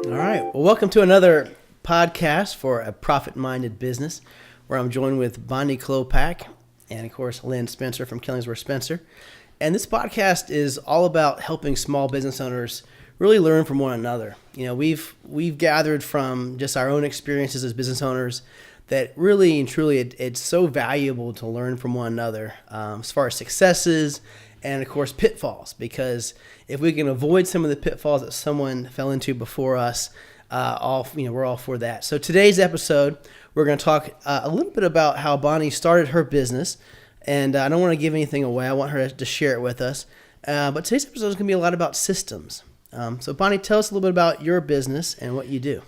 All right. Well, welcome to another podcast for a profit-minded business, where I'm joined with Bonnie Klopach and, of course, Lynn Spencer from Killingsworth Spencer. And this podcast is all about helping small business owners really learn from one another. You know, we've gathered from just our own experiences as business owners that really and truly it's so valuable to learn from one another as far as successes and, of course, pitfalls, because if we can avoid some of the pitfalls that someone fell into before us, we're all for that. So today's episode, we're going to talk a little bit about how Bonnie started her business, and I don't want to give anything away. I want her to share it with us. But today's episode is going to be a lot about systems. So Bonnie, tell us a little bit about your business and what you do.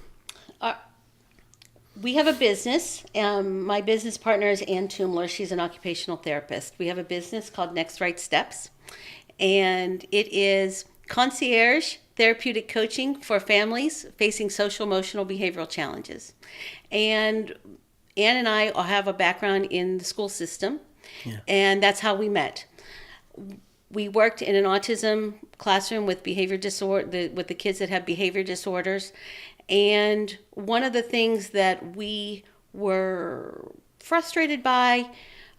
We have a business. My business partner is Ann Tumler. She's an occupational therapist. We have a business called Next Right Steps, and it is concierge therapeutic coaching for families facing social, emotional, behavioral challenges. And Ann and I have a background in the school system, and that's how we met. We worked in an autism classroom with behavior disorder, with the kids that have behavior disorders. And one of the things that we were frustrated by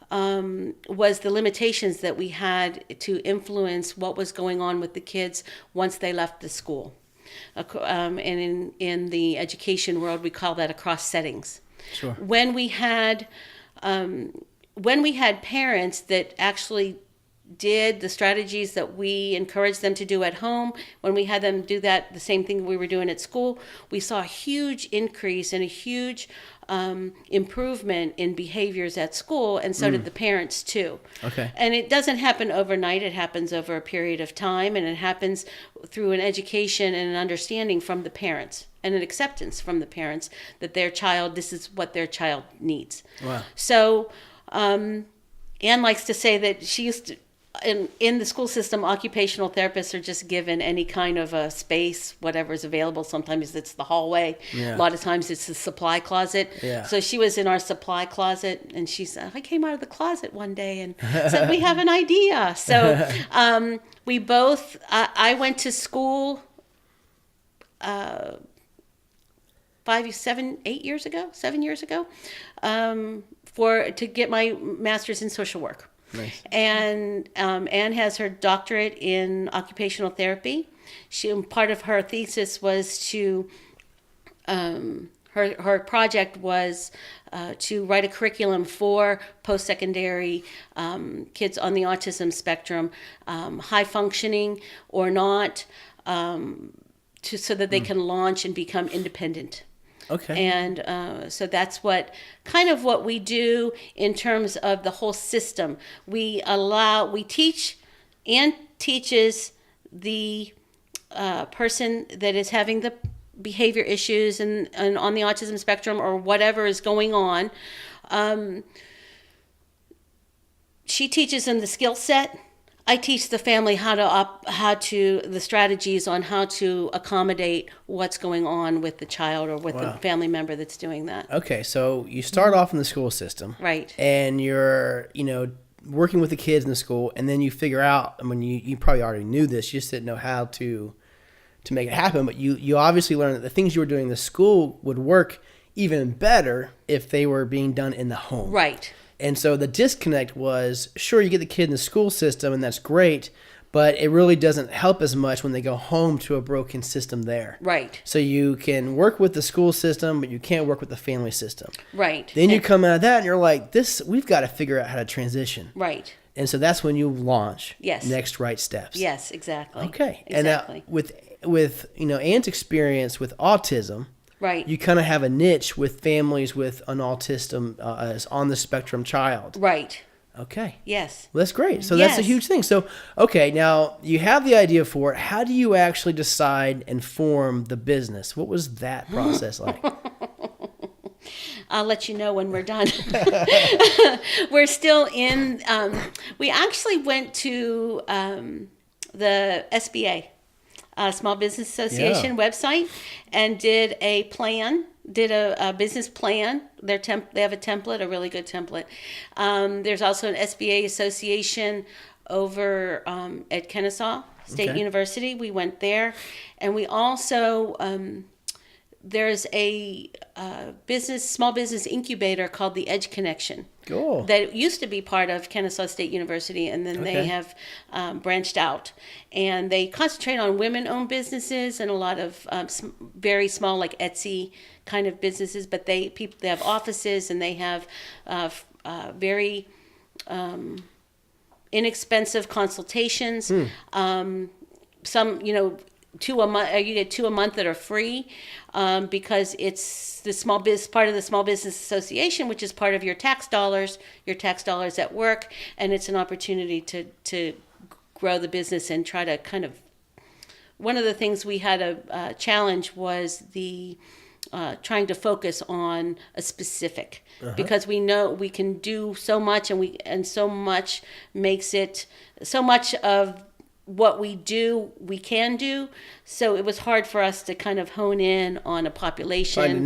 was the limitations that we had to influence what was going on with the kids once they left the school. And in the education world, we call that across settings. Sure. When we had parents that actually did the strategies that we encouraged them to do at home, when we had them do that, the same thing we were doing at school, we saw a huge increase and a huge improvement in behaviors at school, and so did the parents too. Okay. And it doesn't happen overnight. It happens over a period of time, and it happens through an education and an understanding from the parents and an acceptance from the parents that this is what their child needs. Wow. So Ann likes to say that she used to, in the school system, occupational therapists are just given any kind of a space, whatever is available. Sometimes it's the hallway. Yeah. A lot of times it's the supply closet. Yeah. So she was in our supply closet, and she said, I came out of the closet one day and said, we have an idea. So we both, I went to school 7 years ago, to get my master's in social work. Nice. And Ann has her doctorate in occupational therapy. Part of her thesis was to, her project was to write a curriculum for post-secondary kids on the autism spectrum, high functioning or not, so that they can launch and become independent. Okay. And so that's what we do in terms of the whole system. We teach and teaches the person that is having the behavior issues and on the autism spectrum or whatever is going on. She teaches them the skill set. I teach the family the strategies on how to accommodate what's going on with the child or with the family member that's doing that. Okay, so you start off in the school system. Right. And you're, working with the kids in the school, and then you figure out, I mean, you probably already knew this, you just didn't know how to make it happen, but you obviously learned that the things you were doing in the school would work even better if they were being done in the home. Right. And so the disconnect was, sure, you get the kid in the school system, and that's great, but it really doesn't help as much when they go home to a broken system there. Right. So you can work with the school system, but you can't work with the family system. Right. Then you come out of that, and you're like, we've got to figure out how to transition. Right. And so that's when you launch Next Right Steps. Yes, exactly. Okay. Exactly. And with Ann's experience with autism, right, you kind of have a niche with families with an autism on the spectrum child. Right. Okay. Yes. Well, that's great. So that's a huge thing. So, okay, now you have the idea for it. How do you actually decide and form the business? What was that process like? I'll let you know when we're done. We're still in, we actually went to the SBA, Small Business Association website, and did a business plan. They have a template, a really good template. There's also an SBA association over at Kennesaw State University. We went there, and we also there's a small business incubator called the Edge Connection. Cool. That used to be part of Kennesaw State University, and then they have branched out. And they concentrate on women-owned businesses and a lot of very small, like Etsy kind of businesses. But they have offices, and they have very inexpensive consultations. Some, 2 a month. You get 2 a month that are free, because it's the part of the Small Business Association, which is part of your tax dollars at work, and it's an opportunity to grow the business and try to kind of. One of the things we had a challenge was the trying to focus on a specific, because we know we can do so much, and so much makes it so much of what we do, we can do. So it was hard for us to kind of hone in on a population. Find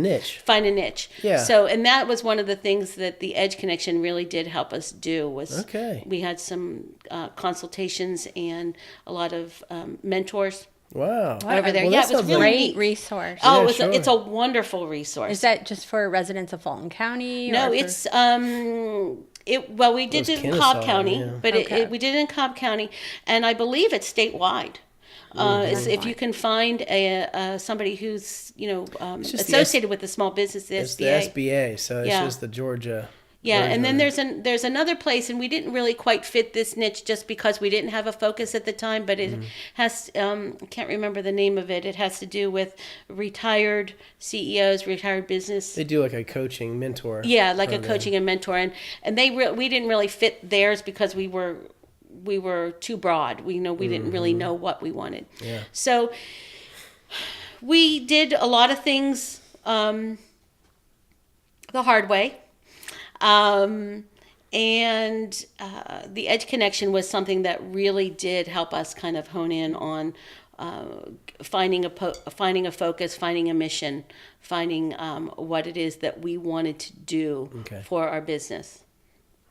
a niche. Yeah. So, and that was one of the things that the Edge Connection really did help us do, was we had some consultations and a lot of mentors. Wow. Over there. Well, Yeah, it was really great neat. resource. Oh, Yeah, it's a wonderful resource. Is that just for residents of Fulton County? No, or it's we did it in Kennesaw, Cobb County, yeah. but Okay. we did it in Cobb County, and I believe it's statewide. If you can find somebody who's just associated with the small business, the It's SBA. the SBA, so it's Yeah. just the Georgia. Yeah, and then version. there's another place, and we didn't really quite fit this niche just because we didn't have a focus at the time. But it has I can't remember the name of it. It has to do with retired CEOs, retired business. They do like a coaching mentor. Yeah, like program. a coaching and mentor, and we didn't really fit theirs because we were too broad. We didn't really know what we wanted. Yeah. So we did a lot of things the hard way. And the Edge Connection was something that really did help us kind of hone in on finding a focus, finding a mission, finding what it is that we wanted to do for our business.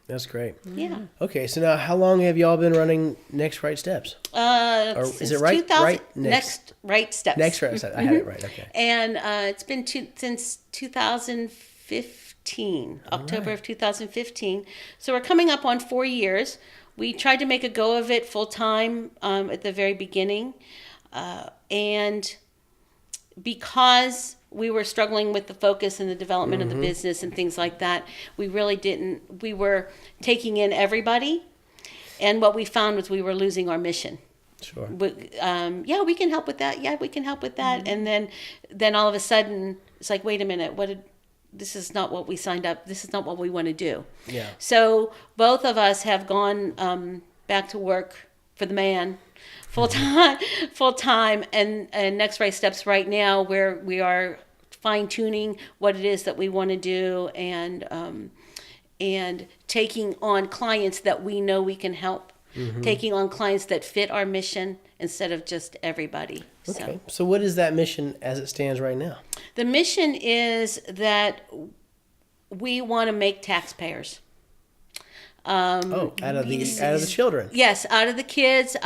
That's great. Yeah. Okay, so now how long have y'all been running Next Right Steps? Or is it right? 2000, Right? Next Right Steps. Next Right Steps. I had it right. Okay. And it's been since 2015. October of 2015. So we're coming up on 4 years. We tried to make a go of it full time at the very beginning. And because we were struggling with the focus and the development of the business and things like that, we were taking in everybody. And what we found was we were losing our mission. Sure. Yeah, we can help with that. Yeah, we can help with that. And then all of a sudden, it's like, wait a minute, this is not what we signed up. This is not what we want to do. Yeah. So both of us have gone back to work for the man, full time, and Next Right Steps right now, where we are fine tuning what it is that we want to do, and taking on clients that we know we can help, taking on clients that fit our mission instead of just everybody. Okay. So what is that mission as it stands right now? The mission is that we want to make taxpayers. Out of the children. Yes, out of the kids,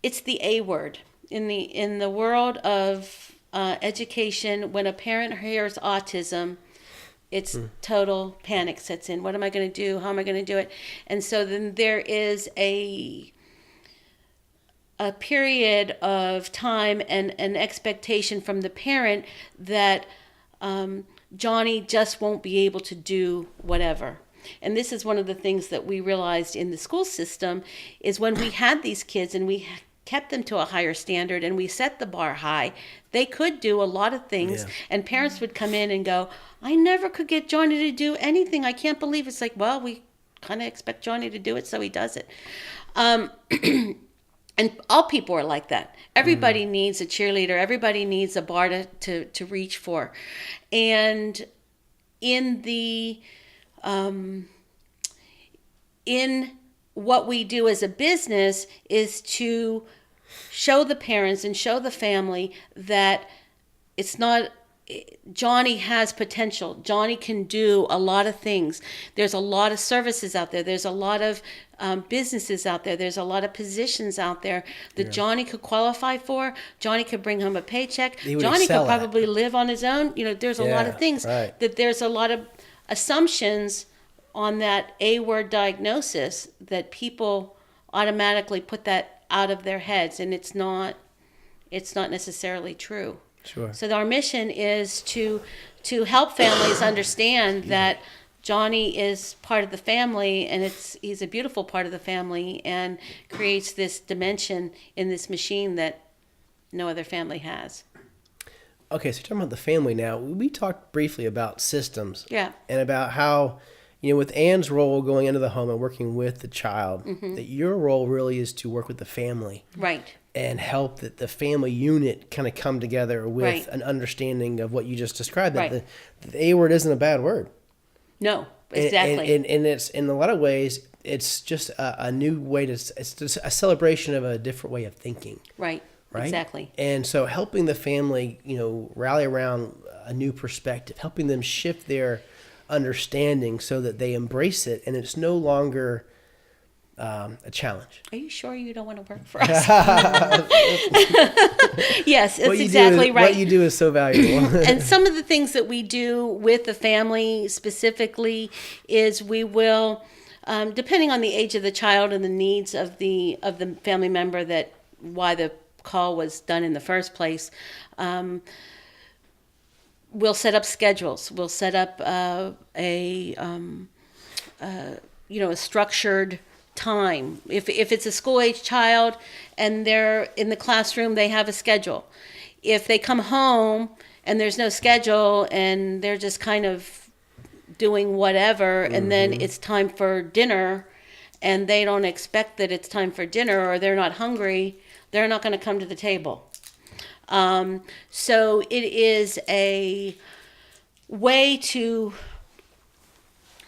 it's the A word in the world of education. When a parent hears autism, it's total panic sets in. What am I going to do? How am I going to do it? And so then there is a period of time and an expectation from the parent that Johnny just won't be able to do whatever. And this is one of the things that we realized in the school system is when we had these kids and we kept them to a higher standard and we set the bar high, they could do a lot of things. Yeah. And parents would come in and go, I never could get Johnny to do anything. I can't believe it's like, well, we kind of expect Johnny to do it, so he does it. And all people are like that. Everybody needs a cheerleader. Everybody needs a bar to reach for. And in what we do as a business is to show the parents and show the family that it's not Johnny has potential. Johnny can do a lot of things. There's a lot of services out there. There's a lot of businesses out there. There's a lot of positions out there that Johnny could qualify for. Johnny could bring home a paycheck. He would Johnny excel could probably live on his own. There's a lot of things that there's a lot of assumptions on that A-word diagnosis that people automatically put that out of their heads, and it's not necessarily true. Sure. So our mission is to help families understand that Johnny is part of the family, and he's a beautiful part of the family, and creates this dimension in this machine that no other family has. Okay, so you're talking about the family now. We talked briefly about systems. Yeah. And about how, with Anne's role going into the home and working with the child, that your role really is to work with the family. Right. And help that the family unit kind of come together with an understanding of what you just described. That the A word isn't a bad word. No, exactly. And it's, in a lot of ways, it's just a new way it's just a celebration of a different way of thinking. Right. Exactly. And so helping the family, rally around a new perspective, helping them shift their understanding so that they embrace it, and it's no longer a challenge. Are you sure you don't want to work for us? Yes, it's exactly right. What you do is so valuable. And some of the things that we do with the family specifically is we will, depending on the age of the child and the needs of the family member, that why the call was done in the first place, we'll set up schedules. We'll set up a structured time. If it's a school-age child and they're in the classroom, they have a schedule. If they come home and there's no schedule and they're just kind of doing whatever, and then it's time for dinner and they don't expect that it's time for dinner, or they're not hungry, they're not going to come to the table. So it is a way to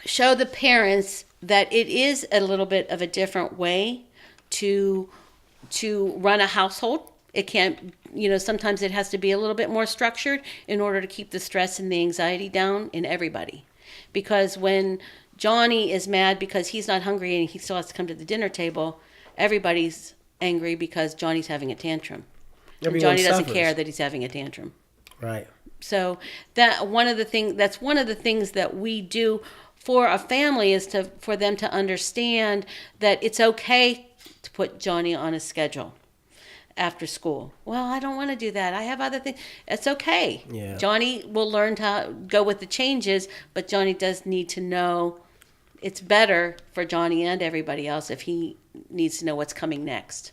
show the parents that it is a little bit of a different way to run a household. It can't, sometimes it has to be a little bit more structured in order to keep the stress and the anxiety down in everybody. Because when Johnny is mad because he's not hungry and he still has to come to the dinner table, everybody's angry because Johnny's having a tantrum. And Johnny doesn't care that he's having a tantrum. Right. So that's one of the things that we do for a family is for them to understand that it's okay to put Johnny on a schedule after school. Well, I don't want to do that. I have other things. It's okay. Yeah. Johnny will learn to go with the changes, but Johnny does need to know it's better for Johnny and everybody else if he needs to know what's coming next.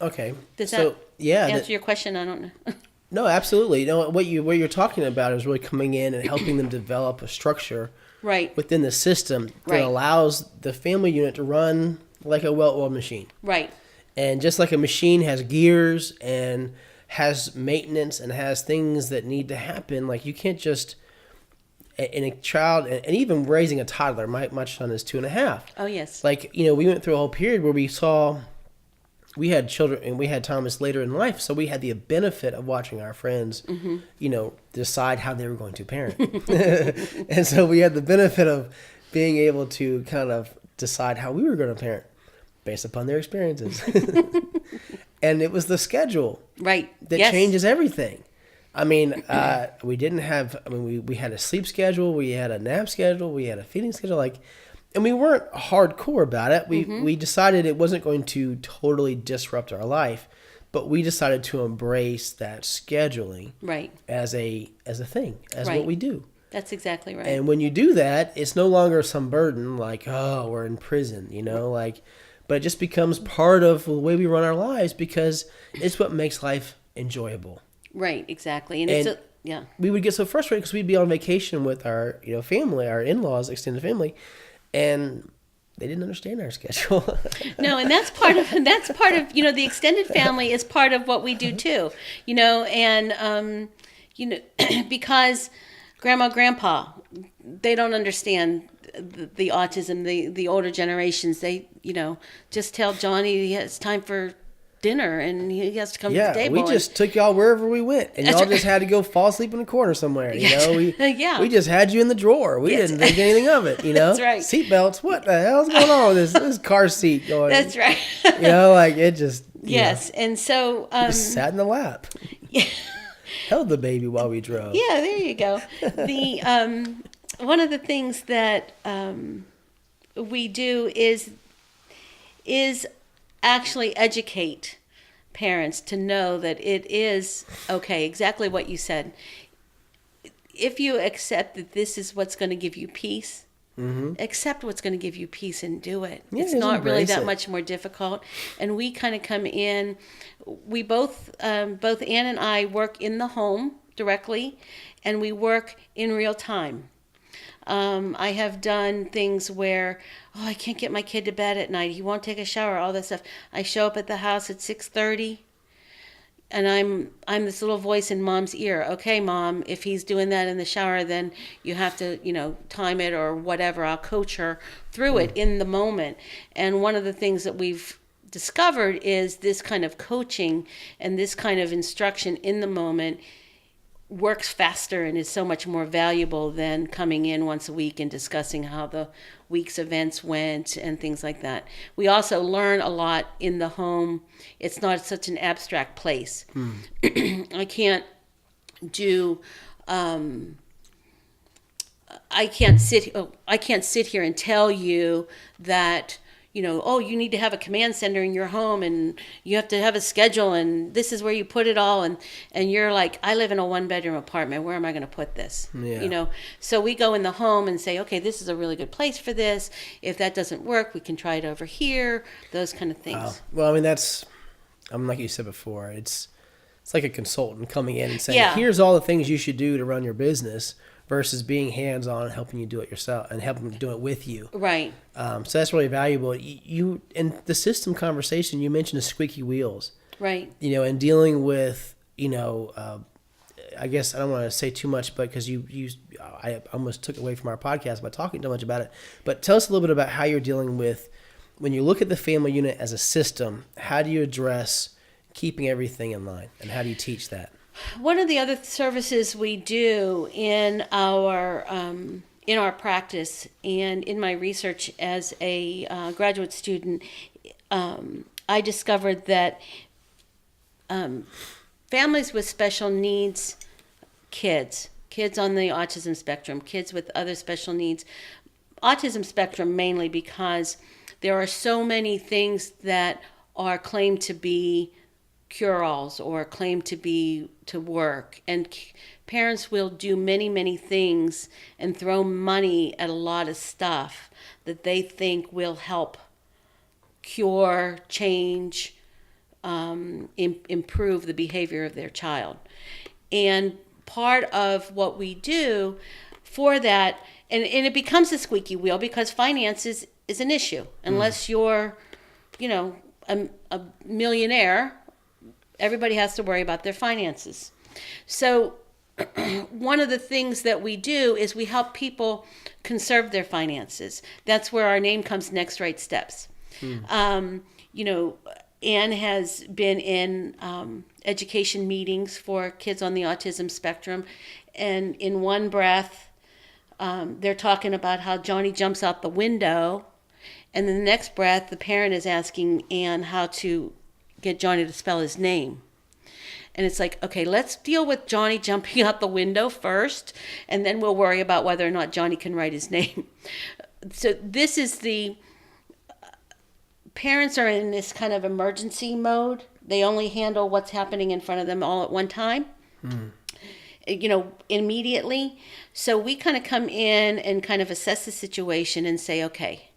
Okay. Does that answer your question? I don't know. No, absolutely. What you're talking about is really coming in and helping them develop a structure within the system that allows the family unit to run like a well-oiled machine. Right. And just like a machine has gears and has maintenance and has things that need to happen, like you can't just, in a child, and even raising a toddler, my son is 2.5. Oh, yes. Like, we went through a whole period where we had children and we had Thomas later in life, so we had the benefit of watching our friends, decide how they were going to parent. And so we had the benefit of being able to kind of decide how we were going to parent based upon their experiences. And it was the schedule that changes everything. I mean, we had a sleep schedule, we had a nap schedule, we had a feeding schedule, and we weren't hardcore about it. We decided it wasn't going to totally disrupt our life, but we decided to embrace that scheduling as a thing, as what we do. That's exactly right. And when you do that, it's no longer some burden like, oh, we're in prison, but it just becomes part of the way we run our lives because it's what makes life enjoyable. Right, exactly. And we would get so frustrated because we'd be on vacation with our family, our in-laws, extended family, and they didn't understand our schedule. No, and that's part of the extended family is part of what we do too. And because grandma, grandpa, they don't understand the autism, the older generations. They just tell Johnny it's time for dinner and he has to come to the Yeah, table. we just took y'all wherever we went, and y'all just had to go fall asleep in a corner somewhere. You know, we just had you in the drawer. We didn't think anything of it. You know, That's right. Seatbelts. What the hell's going on with this car seat going? That's right. You know, like it just. Yes, and so just sat in the lap. yeah. Held the baby while we drove. Yeah, there you go. The one of the things that we do is actually educate parents to know that it is okay, exactly what you said. If you accept that this is what's going to give you peace, accept what's going to give you peace and do it. Yeah, it's not really embrace that it. much more difficult. And we kind of come in, we both Ann and I work in the home directly, and we work in real time. I have done things where, I can't get my kid to bed at night. He won't take a shower, all that stuff. I show up at the house at 6:30, and I'm this little voice in mom's ear. Okay, mom, if he's doing that in the shower, then you have to, time it or whatever. I'll coach her through it in the moment. And one of the things that we've discovered is this kind of coaching and this kind of instruction in the moment works faster and is so much more valuable than coming in once a week and discussing how the week's events went and things like that. We also learn a lot in the home. It's not such an abstract place. I can't sit here and tell you that you need to have a command center in your home and you have to have a schedule and this is where you put it all. And you're like, I live in a 1-bedroom apartment. Where am I going to put this? Yeah. So we go in the home and say, okay, this is a really good place for this. If that doesn't work, we can try it over here, those kind of things. Wow. Well, I mean, like you said before, it's like a consultant coming in and saying, here's all the things you should do to run your business versus being hands-on and helping you do it yourself and helping do it with you. Right. So that's really valuable. You in the system conversation, you mentioned the squeaky wheels. Right. And dealing with, I guess I don't want to say too much, but because I almost took away from our podcast by talking too much about it. But tell us a little bit about how you're dealing with, when you look at the family unit as a system, how do you address keeping everything in line and how do you teach that? One of the other services we do in our practice and in my research as a graduate student, I discovered that families with special needs, kids on the autism spectrum, kids with other special needs, autism spectrum mainly because there are so many things that are claimed to be cure-alls or claim to work, and parents will do many things and throw money at a lot of stuff that they think will help cure, change, improve the behavior of their child. And part of what we do for that, and it becomes a squeaky wheel because finances is an issue unless you're a millionaire. Everybody has to worry about their finances. So one of the things that we do is we help people conserve their finances. That's where our name comes, Next Right Steps. Anne has been in education meetings for kids on the autism spectrum, and in one breath, they're talking about how Johnny jumps out the window, and in the next breath, the parent is asking Anne how to get Johnny to spell his name. And it's like, okay, let's deal with Johnny jumping out the window first, and then we'll worry about whether or not Johnny can write his name. So this is parents are in this kind of emergency mode. They only handle what's happening in front of them all at one time, immediately. So we kind of come in and kind of assess the situation and say, okay,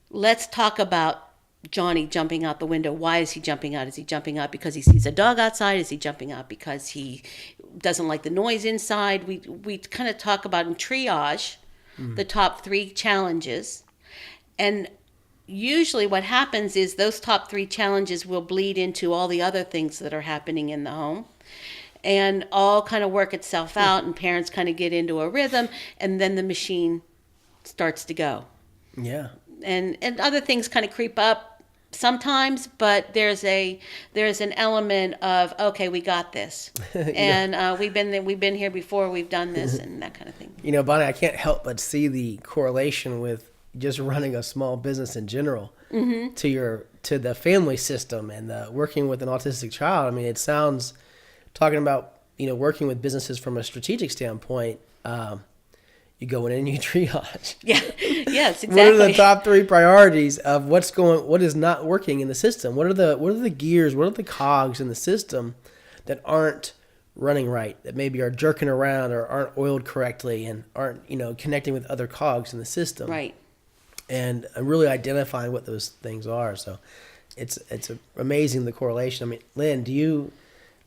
let's talk about Johnny jumping out the window. Why is he jumping out? Is he jumping out because he sees a dog outside? Is he jumping out because he doesn't like the noise inside? We kind of talk about and triage the top 3 challenges. And usually what happens is those top 3 challenges will bleed into all the other things that are happening in the home and all kind of work itself out, and parents kind of get into a rhythm, and then the machine starts to go. Yeah. And other things kind of creep up sometimes, but there's an element of, okay, we got this, and we've been here before, we've done this, and that kind of thing. You know, Bonnie, I can't help but see the correlation with just running a small business in general to the family system and working with an autistic child. I mean, it sounds, talking about, working with businesses from a strategic standpoint, you go in and you triage. Yeah. Yes, exactly. What are the top 3 priorities of what is not working in the system? What are the gears? What are the cogs in the system that aren't running right, that maybe are jerking around or aren't oiled correctly and aren't, connecting with other cogs in the system? Right. And really identifying what those things are. So it's amazing, the correlation. I mean, Lynn,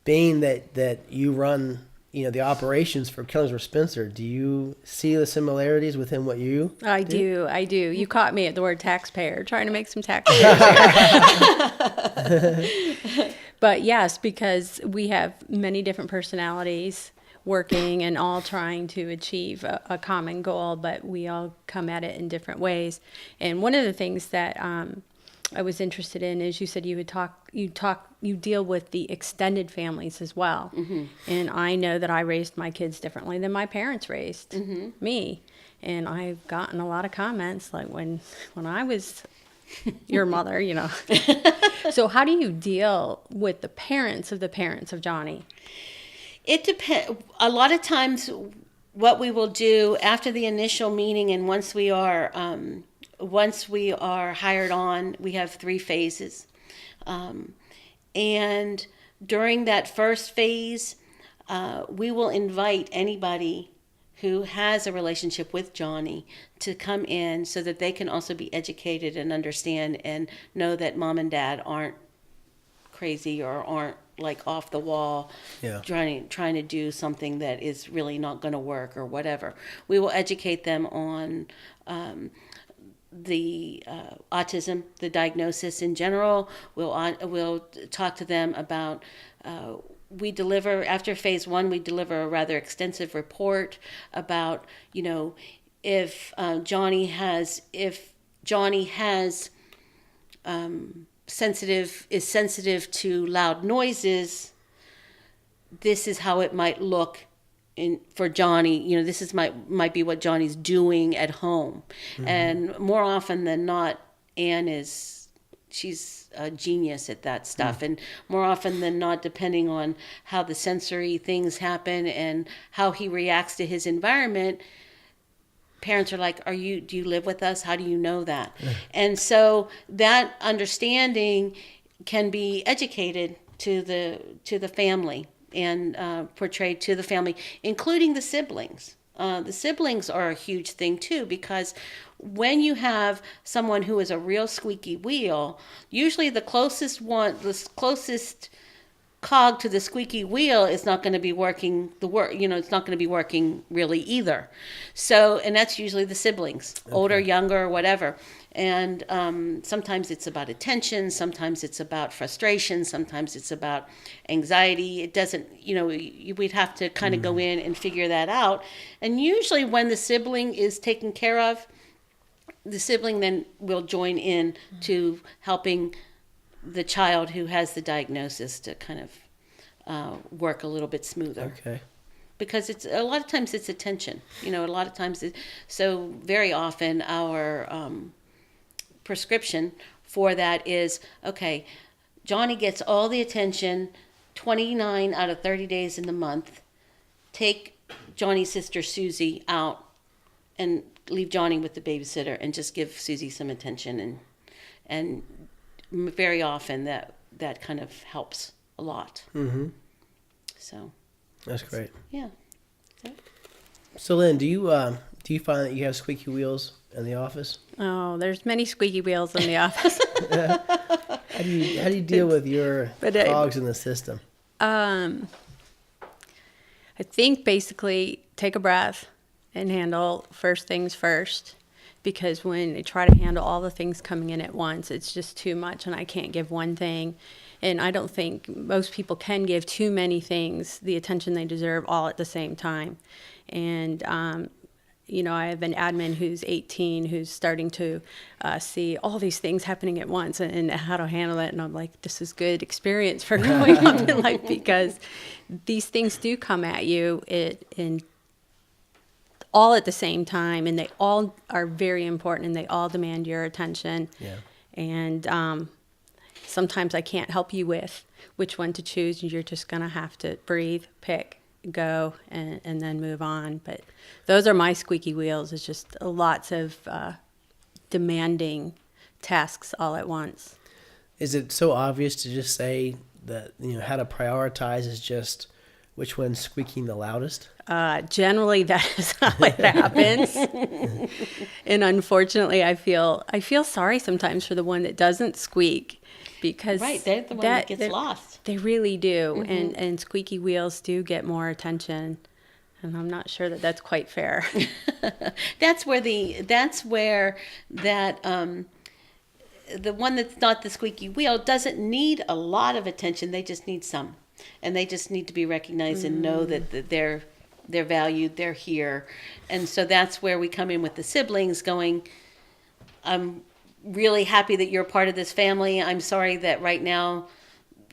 being that you run, the operations for Killingsworth Spencer, do you see the similarities within what you do? I do. You caught me at the word taxpayer, trying to make some tax. But yes, because we have many different personalities working and all trying to achieve a common goal, but we all come at it in different ways. And one of the things that I was interested in is you said you deal with the extended families as well. Mm-hmm. And I know that I raised my kids differently than my parents raised me. And I've gotten a lot of comments like when I was your mother, So how do you deal with the parents of Johnny? It depends. A lot of times what we will do after the initial meeting, and once we are hired on, we have 3 phases. And during that first phase, we will invite anybody who has a relationship with Johnny to come in so that they can also be educated and understand and know that mom and dad aren't crazy or aren't like off the wall, trying to do something that is really not going to work or whatever. We will educate them on the autism, the diagnosis in general. We'll talk to them about. We deliver, after phase 1, we deliver a rather extensive report about, if Johnny has sensitive to loud noises, this is how it might look for Johnny. This might be what Johnny's doing at home. Mm-hmm. And more often than not, Anne she's a genius at that stuff. And more often than not, depending on how the sensory things happen and how he reacts to his environment, parents are like, do you live with us? How do you know that? And so that understanding can be educated to the family and portrayed to the family, including the siblings. The siblings are a huge thing too, because when you have someone who is a real squeaky wheel, usually the closest cog to the squeaky wheel is not going to be working it's not going to be working really either. So, and that's usually the siblings, older, younger, whatever. And sometimes it's about attention, sometimes it's about frustration, sometimes it's about anxiety. It doesn't, we'd have to kind of go in and figure that out. And usually when the sibling is taken care of, the sibling then will join in to helping the child who has the diagnosis to kind of work a little bit smoother. Okay. Because a lot of times it's attention. A lot of times, so very often our prescription for that is, okay, Johnny gets all the attention 29 out of 30 days in the month. Take Johnny's sister Susie out and leave Johnny with the babysitter and just give Susie some attention. And very often that kind of helps a lot. Mm-hmm. So that's great. Yeah. So Lynn, do you find that you have squeaky wheels in the office? Oh, there's many squeaky wheels in the office. How do you deal with your cogs in the system? I think basically take a breath and handle first things first, because when I try to handle all the things coming in at once, it's just too much and I can't give one thing. And I don't think most people can give too many things the attention they deserve all at the same time. And, I have an admin who's 18 who's starting to see all these things happening at once and how to handle it. And I'm like, this is good experience for growing up in life, because these things do come at you in all at the same time, and they all are very important, and they all demand your attention. Yeah. And sometimes I can't help you with which one to choose. You're just going to have to breathe, pick, go, and then move on. But those are my squeaky wheels. It's just lots of demanding tasks all at once. Is it so obvious to just say that, how to prioritize is just which one's squeaking the loudest? Generally, that is how it happens. And unfortunately, I feel sorry sometimes for the one that doesn't squeak, because Right, they're the one that gets lost. They really do. And squeaky wheels do get more attention. And I'm not sure that that's quite fair. That's where the one that's not the squeaky wheel doesn't need a lot of attention. They just need some, and they just need to be recognized and know that they're valued, they're here. And so that's where we come in with the siblings, going, I'm really happy that you're a part of this family. I'm sorry that right now,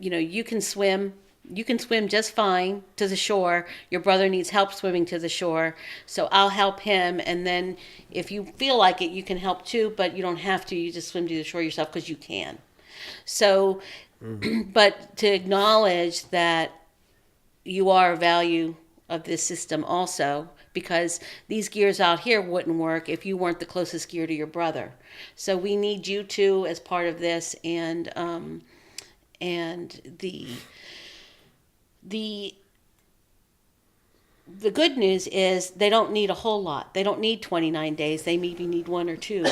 you can swim just fine to the shore. Your brother needs help swimming to the shore, so I'll help him. And then if you feel like it, you can help too, but you don't have to. You just swim to the shore yourself because you can. So, but to acknowledge that you are a value of this system also, because these gears out here wouldn't work if you weren't the closest gear to your brother. So we need you too as part of this, and the good news is they don't need a whole lot. They don't need 29 days. They maybe need one or two,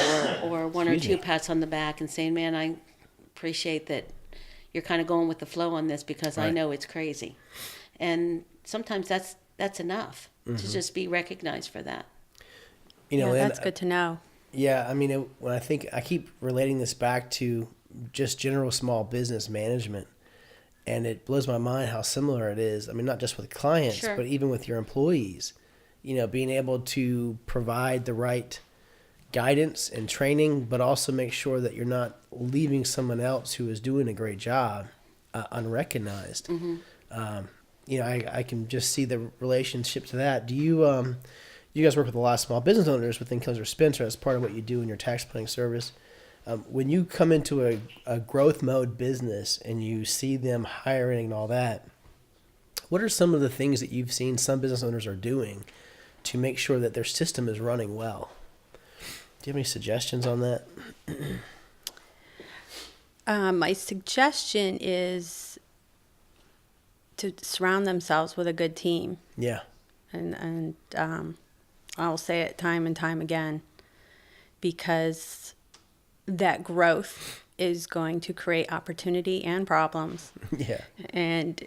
or one or two pats on the back and saying, man, I appreciate that you're kind of going with the flow on this, because I know it's crazy. And sometimes that's enough to just be recognized for that. That's good to know. Yeah, I mean, when I keep relating this back to just general small business management, and it blows my mind how similar it is. I mean, not just with clients, but even with your employees. Being able to provide the right guidance and training, but also make sure that you're not leaving someone else who is doing a great job unrecognized. I can just see the relationship to that. Do you guys work with a lot of small business owners within Killingsworth Spencer as part of what you do in your tax planning service? When you come into a growth mode business and you see them hiring and all that, what are some of the things that you've seen some business owners are doing to make sure that their system is running well? Do you have any suggestions on that? My suggestion is to surround themselves with a good team. Yeah. And I'll say it time and time again, because that growth is going to create opportunity and problems. Yeah. And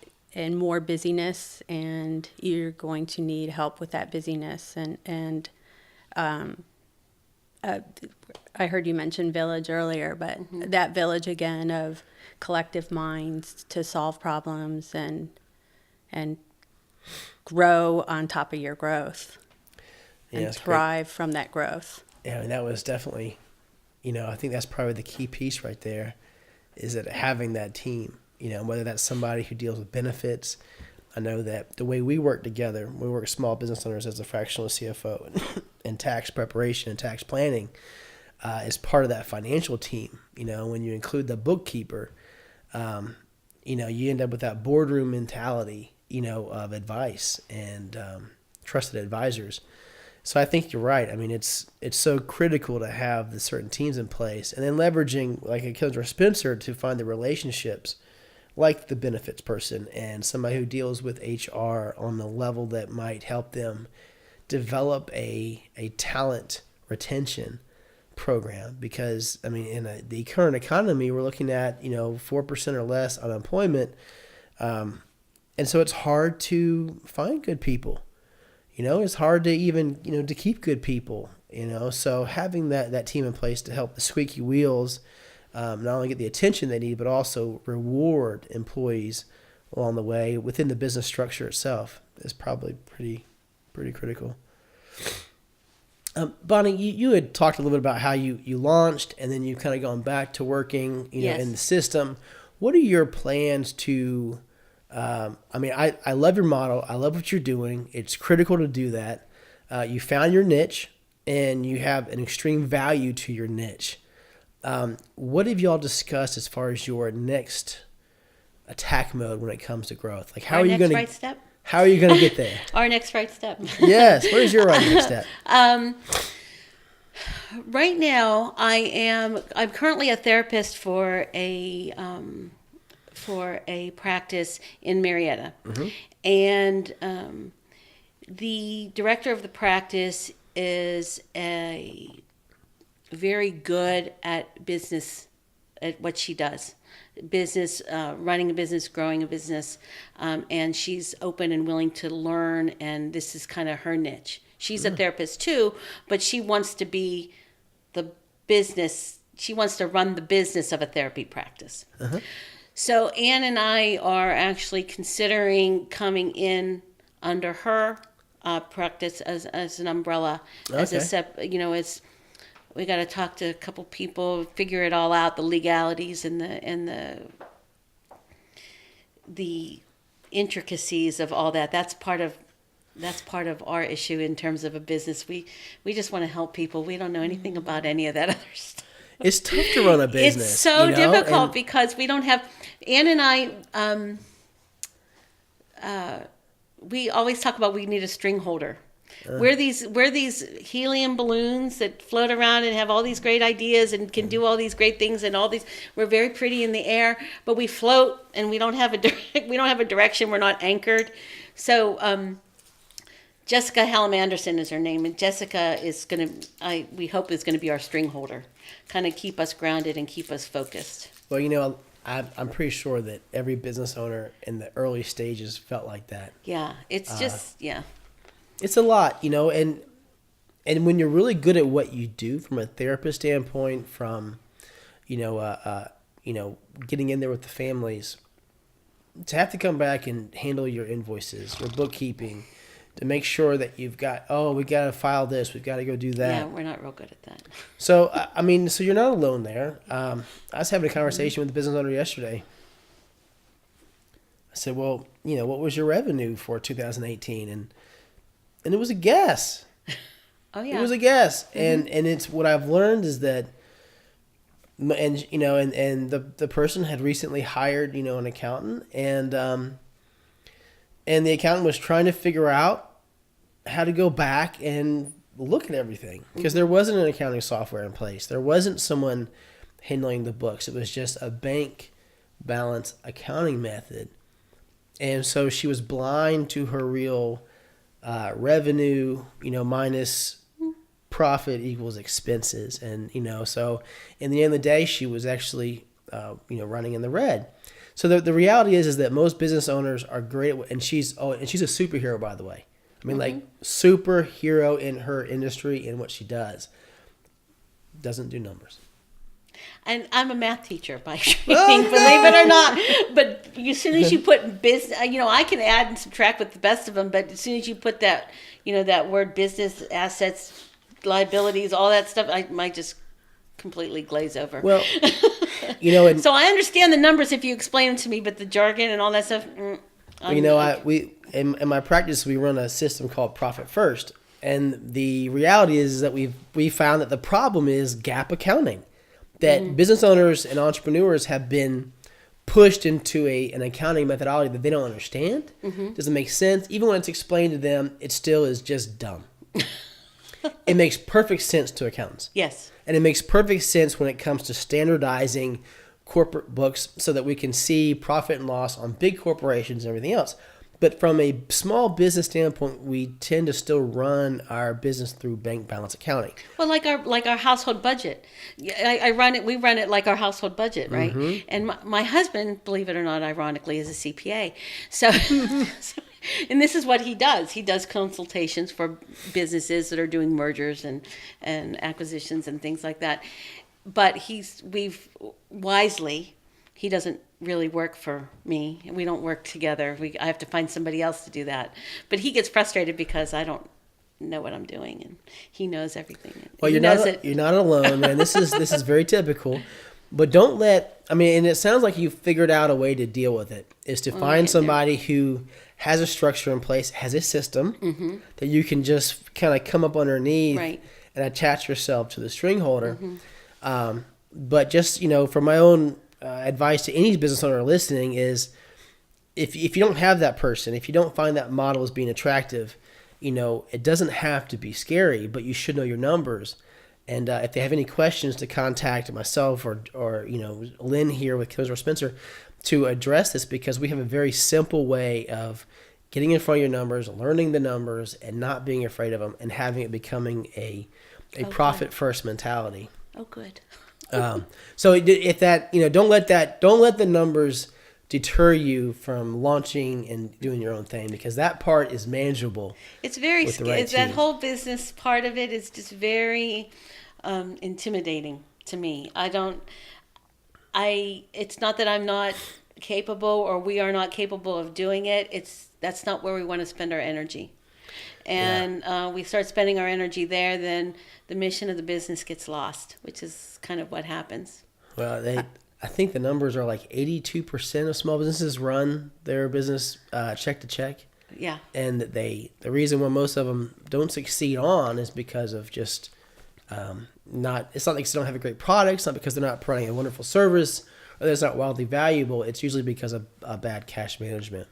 more busyness, and you're going to need help with that busyness. And I heard you mention village earlier, but that village again of collective minds to solve problems and grow on top of your growth, and thrive from that growth. Yeah, I mean, that was definitely, I think that's probably the key piece right there, is that having that team, whether that's somebody who deals with benefits. I know that the way we work together, we work with small business owners as a fractional CFO and tax preparation and tax planning is part of that financial team. When you include the bookkeeper, you end up with that boardroom mentality, of advice and trusted advisors. So I think you're right. I mean, it's so critical to have the certain teams in place, and then leveraging, like a Killingsworth Spencer, to find the relationships, like the benefits person and somebody who deals with HR on the level that might help them develop a talent retention program. Because, I mean, in the current economy, we're looking at, 4% or less unemployment. And so it's hard to find good people. It's hard to even, to keep good people, So having that team in place to help the squeaky wheels not only get the attention they need, but also reward employees along the way within the business structure itself is probably pretty critical. Bonnie, you had talked a little bit about how you launched and then you kind of gone back to working, Yes. in the system. What are your plans to, I love your model. I love what you're doing. It's critical to do that. You found your niche and you have an extreme value to your niche. What have y'all discussed as far as your next attack mode when it comes to growth? Like, how Our are you next going right to step? how are you going to get there? Our next right step. Yes. What is your right next step? Right now, I'm currently a therapist for a practice in Marietta, and the director of the practice is very good at business, at what she does. Business, running a business, growing a business, and she's open and willing to learn, and this is kind of her niche. She's a therapist too, but she wants to be the business, she wants to run the business of a therapy practice. So Ann and I are actually considering coming in under her practice as an umbrella, as a as we got to talk to a couple people, figure it all out, the legalities and the intricacies of all that. That's part of our issue in terms of a business. We just want to help people. We don't know anything about any of that other stuff. It's tough to run a business. It's so difficult and because we don't have. Ann and I, we always talk about we need a string holder. We're these helium balloons that float around and have all these great ideas and can do all these great things and all these. We're very pretty in the air, but we float and we don't have a direction. We're not anchored. So Jessica Hallam Anderson is her name, and Jessica is we hope is gonna be our string holder, kind of keep us grounded and keep us focused. Well, I'm pretty sure that every business owner in the early stages felt like that. Yeah, it's just It's a lot, and when you're really good at what you do from a therapist standpoint, from getting in there with the families, to have to come back and handle your invoices, your bookkeeping, to make sure that you've got, we got to file this, we've got to go do that. Yeah, we're not real good at that. So, so you're not alone there. I was having a conversation with the business owner yesterday. I said, well, what was your revenue for 2018? And it was a guess. Oh, yeah. It was a guess. And it's what I've learned is that, and the person had recently hired, an accountant, and the accountant was trying to figure out how to go back and look at everything, because there wasn't an accounting software in place. There wasn't someone handling the books. It was just a bank balance accounting method. And so she was blind to her real revenue, minus profit equals expenses. And, so in the end of the day, she was actually, running in the red. So the reality is that most business owners are great at, and she's a superhero, by the way. I mean, like superhero in her industry and what she does. Doesn't do numbers. And I'm a math teacher by training, believe it or not. But as soon as you put business, I can add and subtract with the best of them. But as soon as you put that, that word business, assets, liabilities, all that stuff, I might just completely glaze over. Well, and so I understand the numbers if you explain them to me, but the jargon and all that stuff. In my practice, we run a system called Profit First, and the reality is that we found that the problem is gap accounting. That business owners and entrepreneurs have been pushed into an accounting methodology that they don't understand, doesn't make sense. Even when it's explained to them, it still is just dumb. It makes perfect sense to accountants. Yes. And it makes perfect sense when it comes to standardizing corporate books so that we can see profit and loss on big corporations and everything else. But from a small business standpoint, we tend to still run our business through bank balance accounting. Well, like our household budget, we run it like our household budget, right? And my husband, believe it or not, ironically, is a CPA. So, and this is what he does. He does consultations for businesses that are doing mergers and acquisitions and things like that. But he doesn't really work for me. We don't work together. I have to find somebody else to do that. But he gets frustrated because I don't know what I'm doing, and he knows everything. Well, He you're knows not alone, man. This is very typical. But don't let, I mean, and it sounds like you figured out a way to deal with it, is to find somebody who has a structure in place, has a system that you can just kind of come up underneath and attach yourself to the string holder. But just, from my own advice to any business owner listening is, if you don't have that person, if you don't find that model as being attractive, it doesn't have to be scary, but you should know your numbers. And if they have any questions, to contact myself or Lynn here with Killingsworth Spencer to address this, because we have a very simple way of getting in front of your numbers, learning the numbers, and not being afraid of them, and having it becoming a profit first mentality. Oh, good. So if that, don't let the numbers deter you from launching and doing your own thing, because that part is manageable. It's very scary. That whole business part of it is just very intimidating to me. It's not that I'm not capable or we are not capable of doing it. That's not where we want to spend our energy. And we start spending our energy there, then the mission of the business gets lost, which is kind of what happens. Well, I think the numbers are like 82% of small businesses run their business check to check. Yeah. And the reason why most of them don't succeed on is because of just it's not like they don't have a great product. It's not because they're not providing a wonderful service or it's not wildly valuable. It's usually because of bad cash management.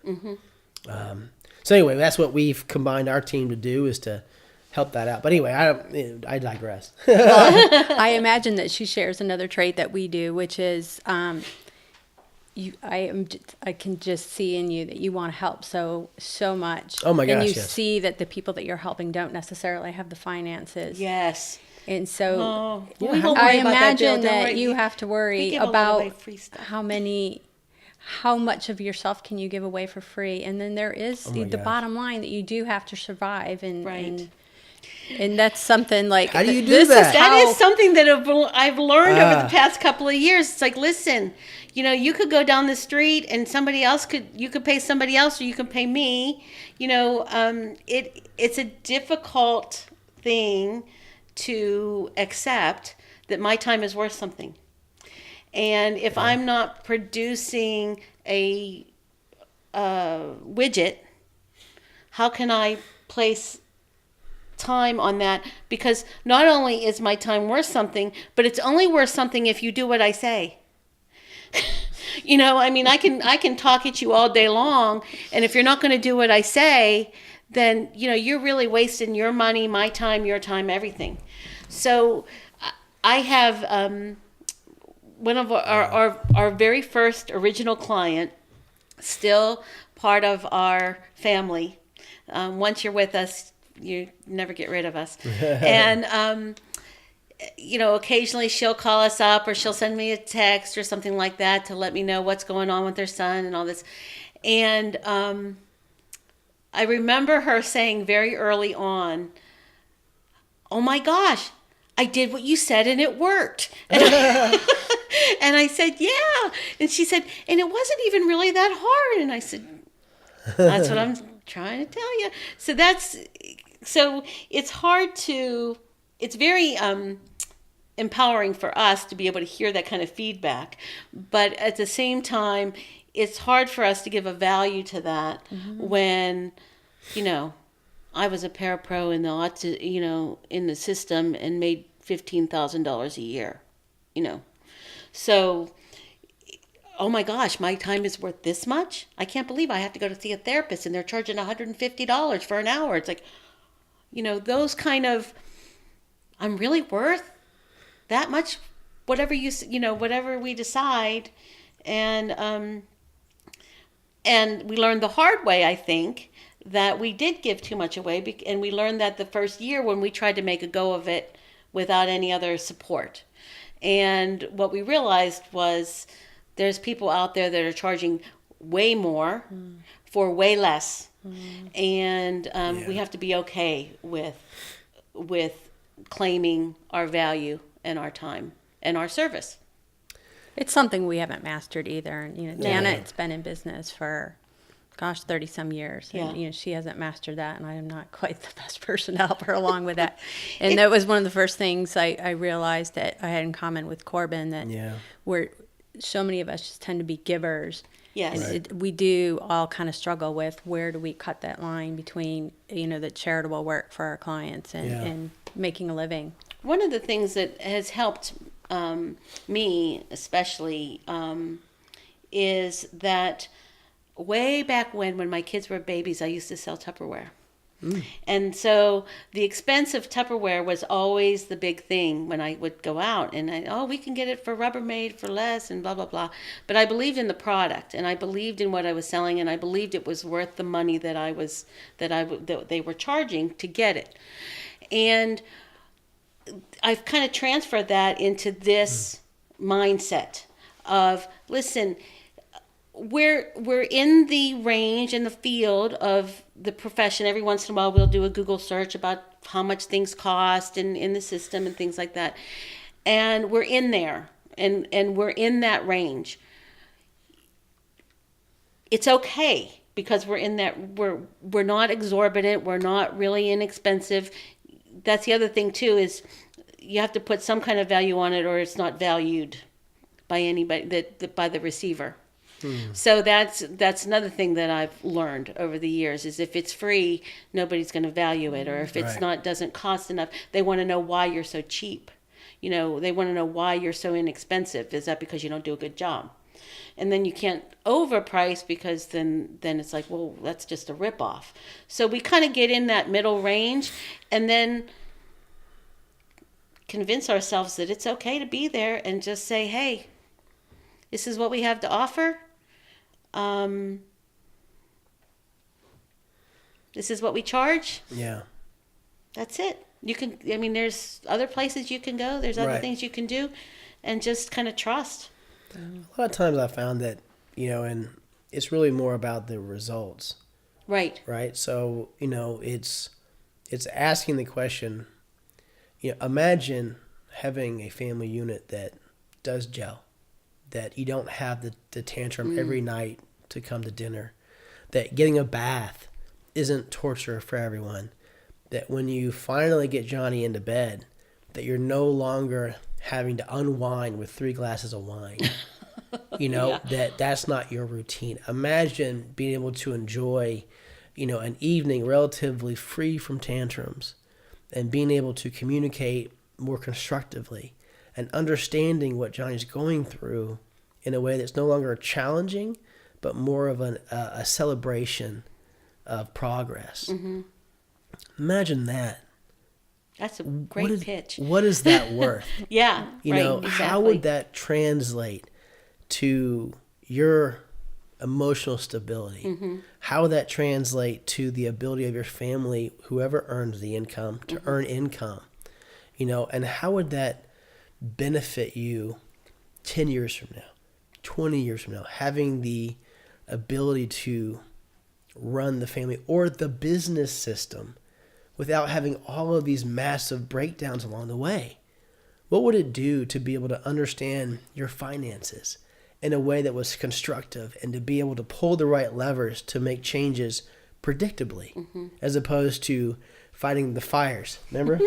So anyway, that's what we've combined our team to do, is to help that out. But anyway, I digress. Well, I imagine that she shares another trait that we do, which is I can just see in you that you want to help so much. Oh my gosh! And you yes. see that the people that you're helping don't necessarily have the finances. Yes. And so I imagine that you have to worry about free how much of yourself can you give away for free, and then there is the bottom line that you do have to survive, and that's something like, how do you do that? That is something that I've learned over the past couple of years. It's like, listen, you could go down the street and you could pay somebody else, or you can pay me. It's a difficult thing to accept that my time is worth something. And if I'm not producing a widget, how can I place time on that? Because not only is my time worth something, but it's only worth something if you do what I say. I can talk at you all day long, and if you're not going to do what I say, then you're really wasting your money, my time, your time, everything. So I have one of our very first original client, still part of our family. Once you're with us, you never get rid of us. And occasionally she'll call us up, or she'll send me a text or something like that to let me know what's going on with her son and all this. And I remember her saying very early on, "Oh my gosh, I did what you said and it worked." And I said, "Yeah." And she said, "And it wasn't even really that hard." And I said, "That's what I'm trying to tell you." So it's hard it's very empowering for us to be able to hear that kind of feedback. But at the same time, it's hard for us to give a value to that when, I was a parapro in the system and made $15,000 a year, So, oh my gosh, my time is worth this much? I can't believe I have to go to see a therapist and they're charging $150 for an hour. It's like, those kind of, I'm really worth that much, whatever whatever we decide. And we learned the hard way, I think, that we did give too much away. And we learned that the first year when we tried to make a go of it without any other support. And what we realized was there's people out there that are charging way more for way less. And we have to be okay with claiming our value and our time and our service. It's something we haven't mastered either. Janet's been in business for 30 some years. Yeah. And, she hasn't mastered that, and I am not quite the best person to help her along with that. And that was one of the first things I realized that I had in common with Corbin, that we're, so many of us just tend to be givers. Yes. And we do all kind of struggle with, where do we cut that line between, the charitable work for our clients and making a living. One of the things that has helped me especially is that way back when my kids were babies, I used to sell Tupperware. And so the expense of Tupperware was always the big thing when I would go out, and we can get it for Rubbermaid for less and blah, blah, blah. But I believed in the product, and I believed in what I was selling, and I believed it was worth the money that they were charging to get it. And I've kind of transferred that into this mindset of, listen, we're in the range and the field of the profession. Every once in a while we'll do a Google search about how much things cost and in the system and things like that. And we're in there and we're in that range. It's okay because we're in that, we're not exorbitant, we're not really inexpensive. That's the other thing too, is you have to put some kind of value on it, or it's not valued by anybody, by the receiver. So that's another thing that I've learned over the years, is if it's free, nobody's going to value it, or if it's doesn't cost enough, they want to know why you're so cheap. They want to know why you're so inexpensive. Is that because you don't do a good job? And then you can't overprice, because then it's like, well, that's just a ripoff. So we kind of get in that middle range, and then convince ourselves that it's okay to be there and just say, hey, this is what we have to offer. This is what we charge. Yeah. That's it. There's other places you can go. There's other things you can do, and just kind of trust. A lot of times I found that, and it's really more about the results. Right. Right. So, it's asking the question, imagine having a family unit that does gel, that you don't have the tantrum every night to come to dinner, that getting a bath isn't torture for everyone, that when you finally get Johnny into bed, that you're no longer having to unwind with 3 glasses of wine. That's not your routine. Imagine being able to enjoy, an evening relatively free from tantrums, and being able to communicate more constructively and understanding what Johnny's going through in a way that's no longer challenging, but more of a celebration of progress. Mm-hmm. Imagine that. That's a great pitch. What is that worth? Yeah, exactly. How would that translate to your emotional stability? Mm-hmm. How would that translate to the ability of your family, whoever earns the income, to earn income? And how would that benefit you 10 years from now, 20 years from now, having the ability to run the family or the business system without having all of these massive breakdowns along the way? What would it do to be able to understand your finances in a way that was constructive, and to be able to pull the right levers to make changes predictably, as opposed to fighting the fires? Remember?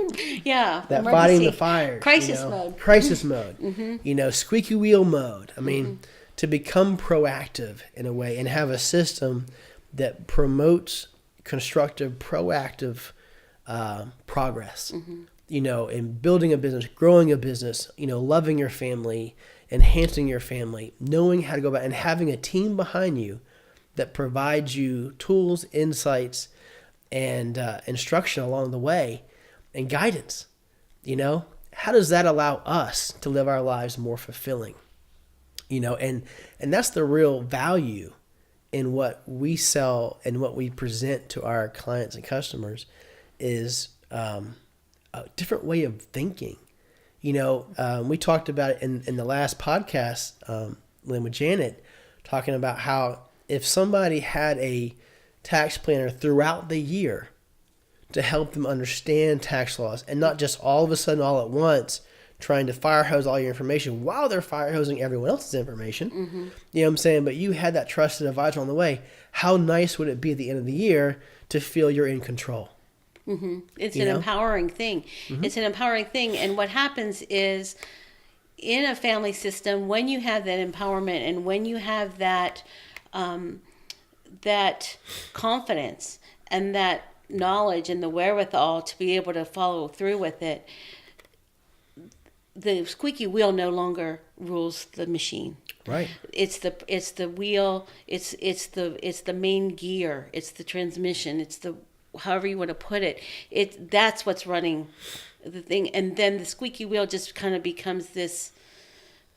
Yeah. That fighting the fires. Crisis mode. Crisis mode. Squeaky wheel mode. To become proactive in a way and have a system that promotes constructive, proactive progress. In building a business, growing a business, loving your family, enhancing your family, knowing how to go about, and having a team behind you that provides you tools, insights, and instruction along the way, and guidance. How does that allow us to live our lives more fulfilling? And that's the real value in what we sell and what we present to our clients and customers, is a different way of thinking. We talked about it in the last podcast, Lynn, with Janet, talking about how if somebody had a tax planner throughout the year to help them understand tax laws, and not just all of a sudden, all at once, trying to fire hose all your information while they're fire hosing everyone else's information. You know what I'm saying? But you had that trusted advisor on the way. How nice would it be at the end of the year to feel you're in control? It's an empowering thing. It's an empowering thing. And what happens is, in a family system, when you have that empowerment and when you have that that confidence and that knowledge and the wherewithal to be able to follow through with it, the squeaky wheel no longer rules the machine. Right. It's the wheel. It's the main gear. It's the transmission. It's the, however you want to put it. That's what's running the thing, and then the squeaky wheel just kind of becomes this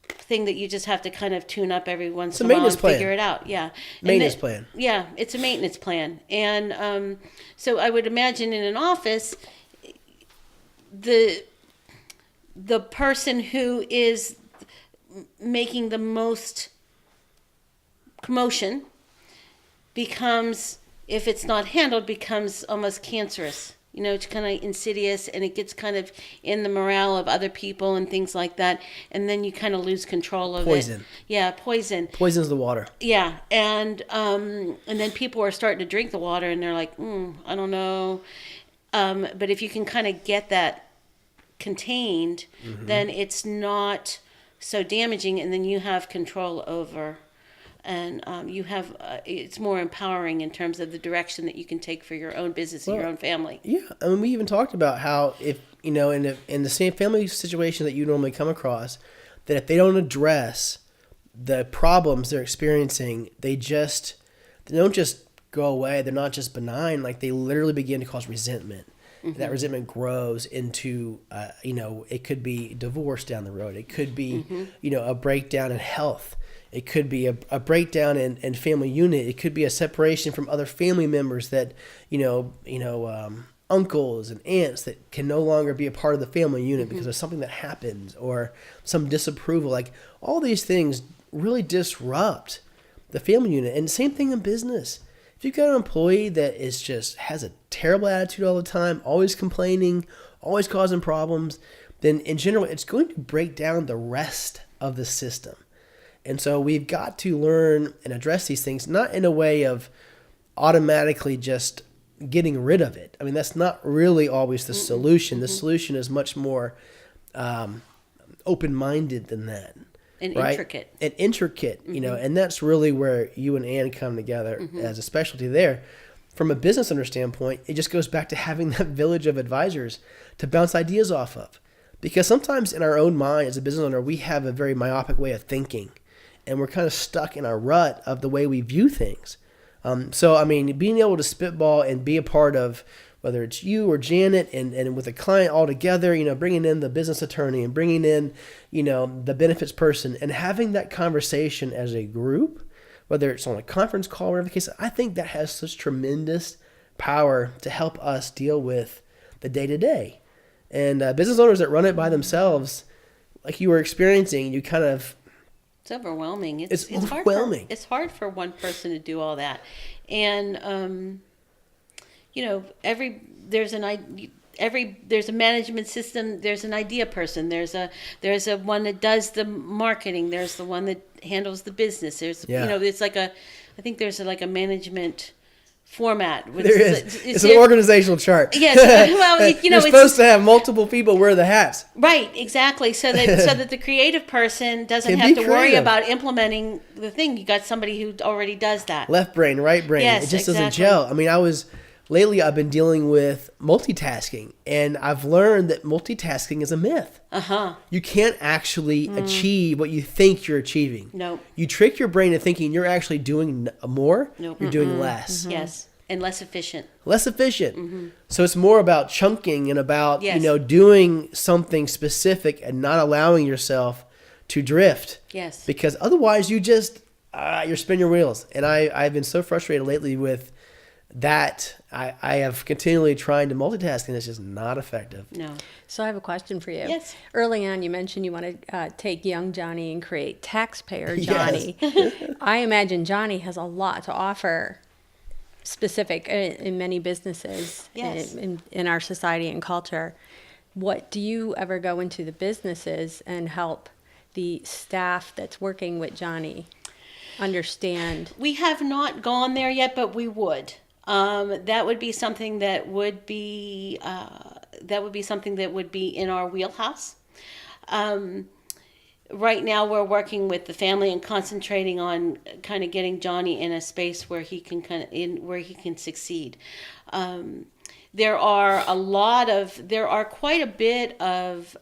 thing that you just have to kind of tune up every once in a while and figure it out. Yeah. Maintenance plan. Yeah, it's a maintenance plan. And so I would imagine in an office, the person who is making the most commotion becomes, if it's not handled, becomes almost cancerous. You know, it's kind of insidious, and it gets kind of in the morale of other people and things like that. And then you kind of lose control of Poison. it. Yeah, poison. Poisons the water. Yeah, and then people are starting to drink the water, and they're like, I don't know. But if you can kind of get that contained, then it's not so damaging, and then you have control over. And you have it's more empowering in terms of the direction that you can take for your own business and your own family. Yeah, I mean, we even talked about how if, you know, in the same family situation that you normally come across, that if they don't address the problems they're experiencing, they don't just go away. They're not just benign. Like, they literally begin to cause resentment. That resentment grows into, you know, it could be divorce down the road. It could be, you know, a breakdown in health. It could be a breakdown in family unit. It could be a separation from other family members that, uncles and aunts that can no longer be a part of the family unit because of something that happens or some disapproval. Like, all these things really disrupt the family unit. And same thing in business. If you've got an employee that has a terrible attitude all the time, always complaining, always causing problems, then in general, it's going to break down the rest of the system. And so we've got to learn and address these things, not in a way of automatically just getting rid of it. I mean, that's not really always the solution. The solution is much more open-minded than that. And right? intricate. And intricate, you know, and that's really where you and Ann come together as a specialty there. From a business owner standpoint, it just goes back to having that village of advisors to bounce ideas off of. Because sometimes in our own mind as a business owner, we have a very myopic way of thinking. And we're kind of stuck in our rut of the way we view things. So, I mean, being able to spitball and be a part of, whether it's you or Janet and with a client all together, you know, bringing in the business attorney and bringing in, you know, the benefits person and having that conversation as a group, whether it's on a conference call or whatever the case, I think that has such tremendous power to help us deal with the day-to-day. And business owners that run it by themselves, like you were experiencing, you kind of... It's overwhelming. It's overwhelming. It's hard for one person to do all that. And, you know, there's a management system. There's an idea person. There's a one that does the marketing. There's the one that handles the business. There's, you know, it's like I think there's like a management format. There is. It's an organizational chart. Yes. Well, you know, you're supposed to have multiple people wear the hats. Right. Exactly. So that the creative person doesn't have to worry about implementing the thing. You got somebody who already does that. Left brain, right brain. Yes, it just doesn't gel. I mean, lately I've been dealing with multitasking, and I've learned that multitasking is a myth. You can't actually achieve what you think you're achieving. No. You trick your brain into thinking you're actually doing more. Nope. You're doing less. Yes, and less efficient. Less efficient. So it's more about chunking and about, you know, doing something specific and not allowing yourself to drift. Yes. Because otherwise you just, you're spinning your wheels. And I've been so frustrated lately with that. I have continually trying to multitask, and it's just not effective. No. So I have a question for you. Yes. Early on, you mentioned you want to take young Johnny and create taxpayer Johnny. I imagine Johnny has a lot to offer, specific in many businesses in our society and culture. what do you ever go into the businesses and help the staff that's working with Johnny understand? We have not gone there yet, but we would. That would be something that would be in our wheelhouse. Right now, we're working with the family and concentrating on kind of getting Johnny in a space where he can succeed. There are quite a bit of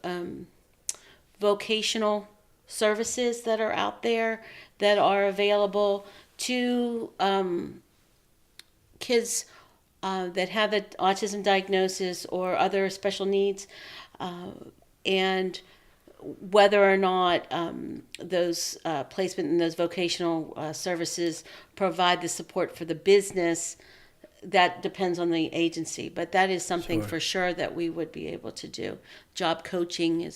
vocational services that are out there that are available to kids that have an autism diagnosis or other special needs, and whether or not those placement in those vocational services provide the support for the business, that depends on the agency. But that is something for sure that we would be able to do. Job coaching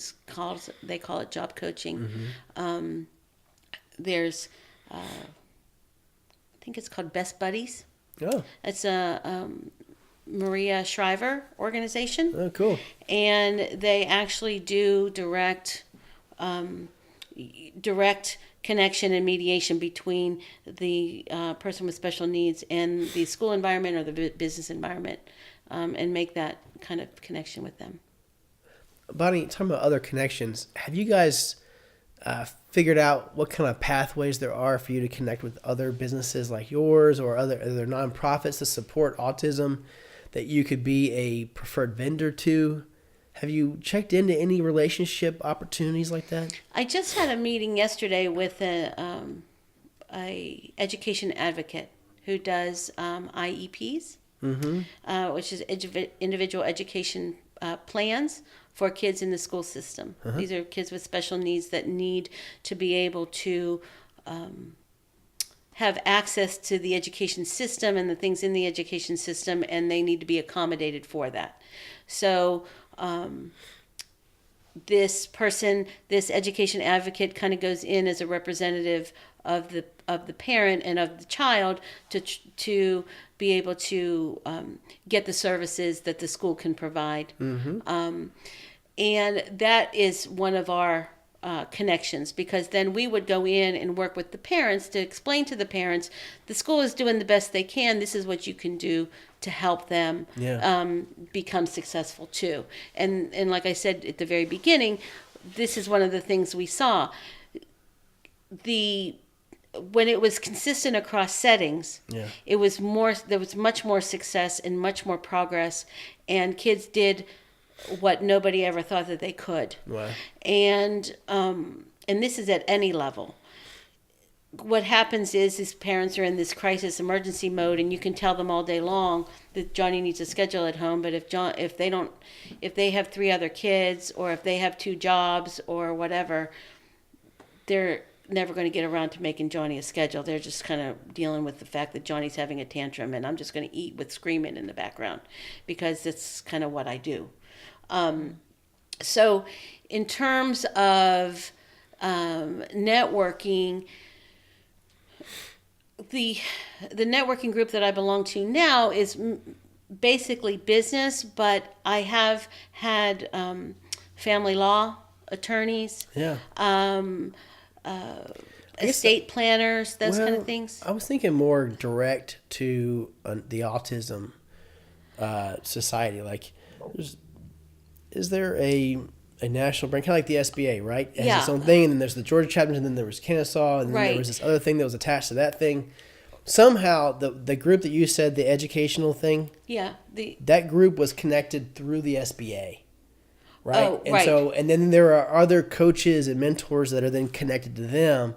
they call it job coaching. Mm-hmm. There's, I think it's called Best Buddies. Oh. It's a Maria Shriver organization. Oh, cool. And they actually do direct connection and mediation between the person with special needs and the school environment or the business environment, and make that kind of connection with them. Bonnie, talking about other connections, have you guys figured out what kind of pathways there are for you to connect with other businesses like yours or other nonprofits to support autism that you could be a preferred vendor to? Have you checked into any relationship opportunities like that? I just had a meeting yesterday with a education advocate who does IEPs, mm-hmm. Which is individual education plans for kids in the school system. Uh-huh. These are kids with special needs that need to be able to have access to the education system and the things in the education system, and they need to be accommodated for that. So this education advocate kind of goes in as a representative of the parent and of the child to be able to get the services that the school can provide. Mm-hmm. And that is one of our connections, because then we would go in and work with the parents to explain to the parents, the school is doing the best they can. This is what you can do to help them become successful too. And like I said at the very beginning, this is one of the things we saw. When it was consistent across settings, there was much more success and much more progress, and kids did what nobody ever thought that they could. Wow. And this is at any level. What happens is these parents are in this crisis emergency mode, and you can tell them all day long that Johnny needs a schedule at home. But if they have 3 other kids, or if they have 2 jobs or whatever, they're never going to get around to making Johnny a schedule. They're just kind of dealing with the fact that Johnny's having a tantrum, and I'm just going to eat with screaming in the background, because that's kind of what I do. So in terms of networking, the networking group that I belong to now is basically business, but I have had family law attorneys, estate planners, those kind of things. I was thinking more direct to the autism society. Like, is there a national brand, kind of like the SBA, right? It has its own thing, and then there's the Georgia chapters, and then there was Kennesaw, and then there was this other thing that was attached to that thing. Somehow, the group that you said, the educational thing, that group was connected through the SBA, right? Oh, right. And then there are other coaches and mentors that are then connected to them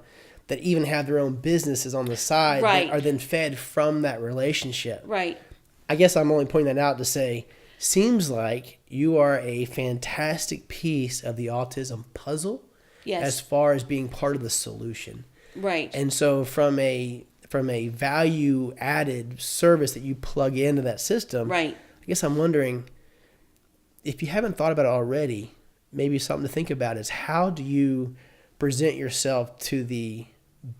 that even have their own businesses on the side that are then fed from that relationship. Right. I guess I'm only pointing that out to say, seems like you are a fantastic piece of the autism puzzle, as far as being part of the solution. Right. And so from a value added service that you plug into that system, I guess I'm wondering, if you haven't thought about it already, maybe something to think about is, how do you present yourself to the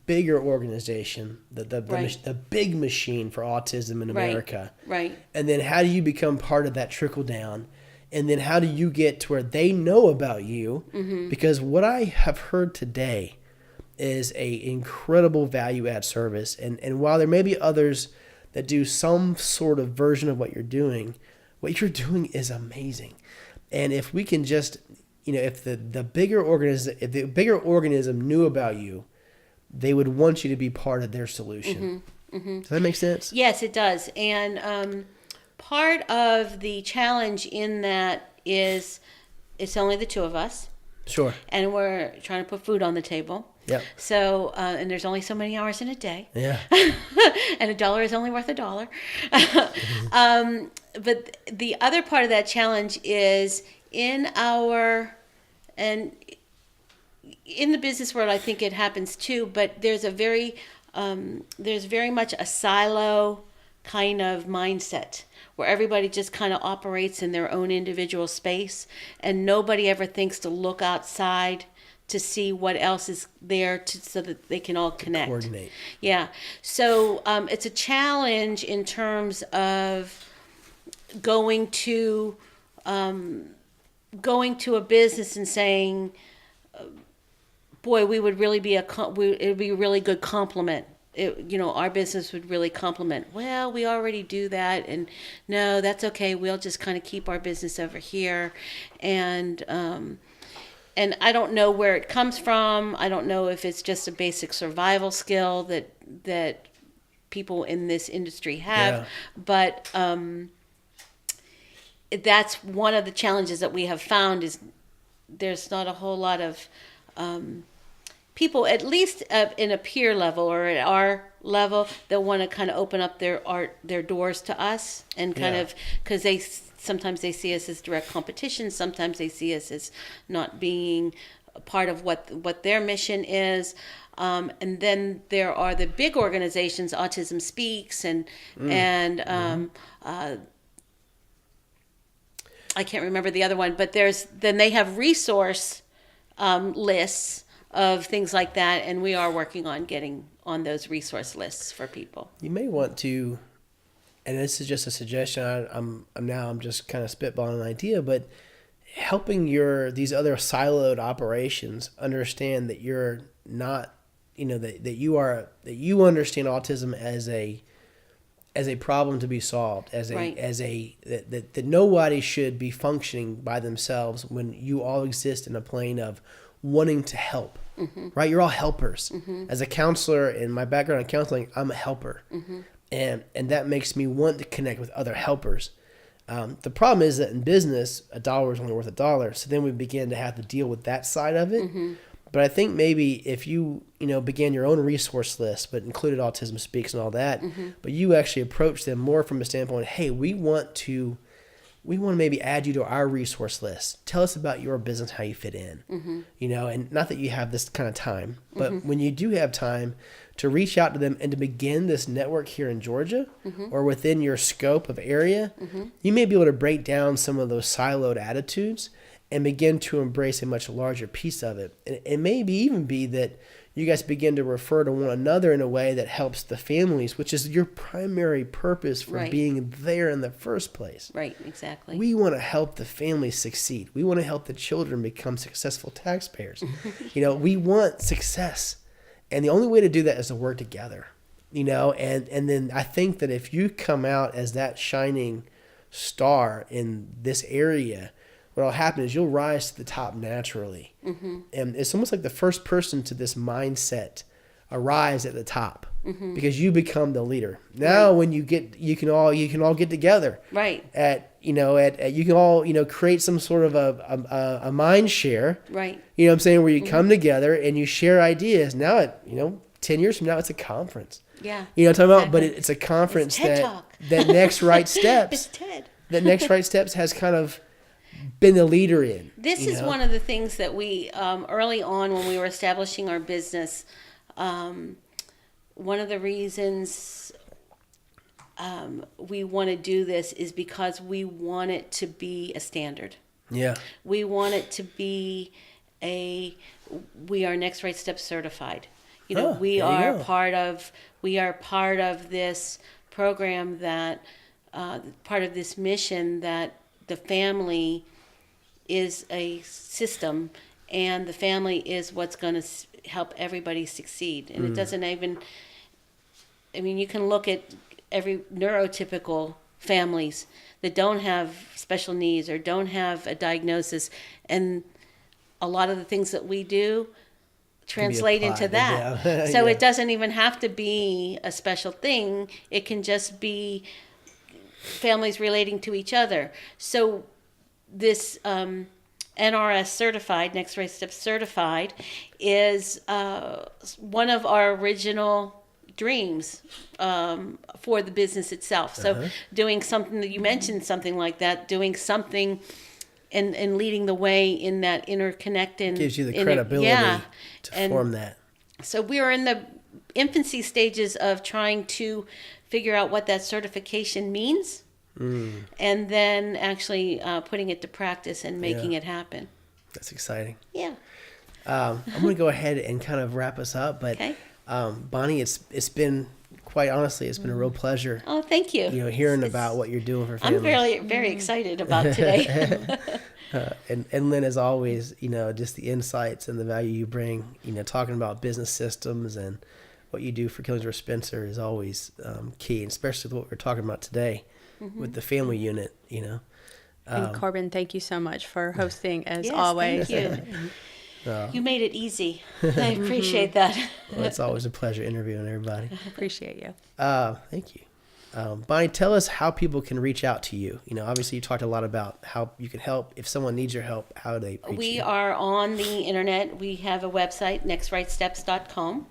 bigger organization, the big machine for autism in America, right? And then how do you become part of that trickle down And then how do you get to where they know about you? Because what I have heard today is a incredible value add service. And while there may be others that do some sort of version of what you're doing is amazing. And if we can just, if the bigger organism knew about you, they would want you to be part of their solution. Does that make sense? Yes, it does. And part of the challenge in that is it's only the two of us. Sure. And we're trying to put food on the table. Yep. So, and there's only so many hours in a day. Yeah. And $1 is only worth $1. But the other part of that challenge is in the business world, I think it happens too, but there's very much a silo kind of mindset where everybody just kind of operates in their own individual space and nobody ever thinks to look outside to see what else is there so that they can all connect. Coordinate. Yeah. So it's a challenge in terms of going to a business and saying, boy, we would really be it would be a really good compliment. Our business would really complement. Well, we already do that, and no, that's okay. We'll just kind of keep our business over here, and I don't know where it comes from. I don't know if it's just a basic survival skill that people in this industry have, but that's one of the challenges that we have found is there's not a whole lot of people, at least in a peer level or at our level, that want to kind of open up their doors to us and kind of, because sometimes they see us as direct competition, sometimes they see us as not being a part of what their mission is. And then there are the big organizations, Autism Speaks, and I can't remember the other one, but then they have resource lists of things like that, and we are working on getting on those resource lists for people. You may want to, and this is just a suggestion, I'm just kind of spitballing an idea, but helping these other siloed operations understand that you're not, that you understand autism as a problem to be solved, that nobody should be functioning by themselves when you all exist in a plane of wanting to help, right? You're all helpers. As a counselor, in my background in counseling, I'm a helper. And that makes me want to connect with other helpers. The problem is that in business, $1 is only worth $1. So then we begin to have to deal with that side of it. But I think maybe if you began your own resource list, but included Autism Speaks and all that, but you actually approach them more from a standpoint, hey, we want to maybe add you to our resource list. Tell us about your business, how you fit in, and not that you have this kind of time, but when you do have time to reach out to them and to begin this network here in Georgia or within your scope of area, you may be able to break down some of those siloed attitudes and begin to embrace a much larger piece of it. And it may even be that you guys begin to refer to one another in a way that helps the families, which is your primary purpose for being there in the first place. Right, exactly. We want to help the families succeed. We want to help the children become successful taxpayers. We want success. And the only way to do that is to work together. And then I think that if you come out as that shining star in this area, what will happen is you'll rise to the top naturally. And it's almost like the first person to this mindset arrives at the top because you become the leader. Now when you can all get together. Right. You can all, create some sort of a mind share. Right. You know what I'm saying? Where you come together and you share ideas. Now 10 years from now, it's a conference. Yeah. You know what I'm talking about? But it's a conference that Next Right Steps. It's TED. That Next Right Steps has kind of been the leader in. This is one of the things that we, early on when we were establishing our business, one of the reasons we want to do this is because we want it to be a standard. Yeah. We want it to be we are Next Right Step certified. We are part of this program that, part of this mission that the family is a system, and the family is what's going to help everybody succeed. And it doesn't even, I mean, you can look at every neurotypical families that don't have special needs or don't have a diagnosis, and a lot of the things that we do translate into that. Yeah. So Yeah. it doesn't even have to be a special thing. It can just be families relating to each other. So this NRS certified, Next Right Step certified, is one of our original dreams for the business itself. So doing something that you mentioned, something like that, doing something and leading the way in that interconnecting. Gives you the credibility to form that. So we are in the infancy stages of trying to figure out what that certification means, and then actually putting it to practice and making it happen. That's exciting. Yeah. I'm going to go ahead and kind of wrap us up, but Okay. Bonnie, it's been, quite honestly, it's been a real pleasure. Oh, thank you. Hearing about what you're doing for families. I'm very, very excited about today. And Lynn, as always, just the insights and the value you bring, talking about business systems and what you do for Killingsworth Spencer is always key, and especially what we're talking about today with the family unit, And Corbin, thank you so much for hosting as Yes, always. thank you. You made it easy. I appreciate that. Well, it's always a pleasure interviewing everybody. Appreciate you. Thank you. Bonnie, tell us how people can reach out to you. Obviously you talked a lot about how you can help. If someone needs your help, how do they reach We you? are on the internet. We have a website, nextrightsteps.com.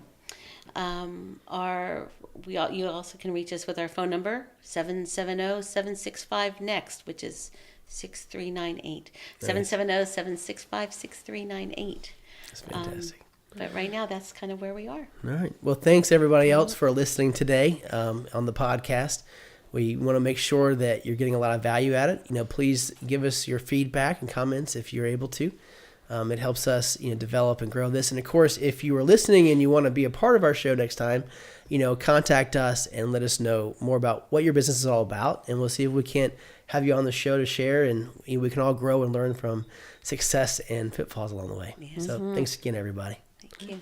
You also can reach us with our phone number, 770-765-NEXT, which is 6398. 770-765-6398. That's fantastic. But right now, that's kind of where we are. All right. Well, thanks everybody else for listening today on the podcast. We want to make sure that you're getting a lot of value at it. Please give us your feedback and comments if you're able to. It helps us, develop and grow this. And of course, if you are listening and you want to be a part of our show next time, contact us and let us know more about what your business is all about. And we'll see if we can't have you on the show to share, and we can all grow and learn from success and pitfalls along the way. Yeah. So thanks again, everybody. Thank you.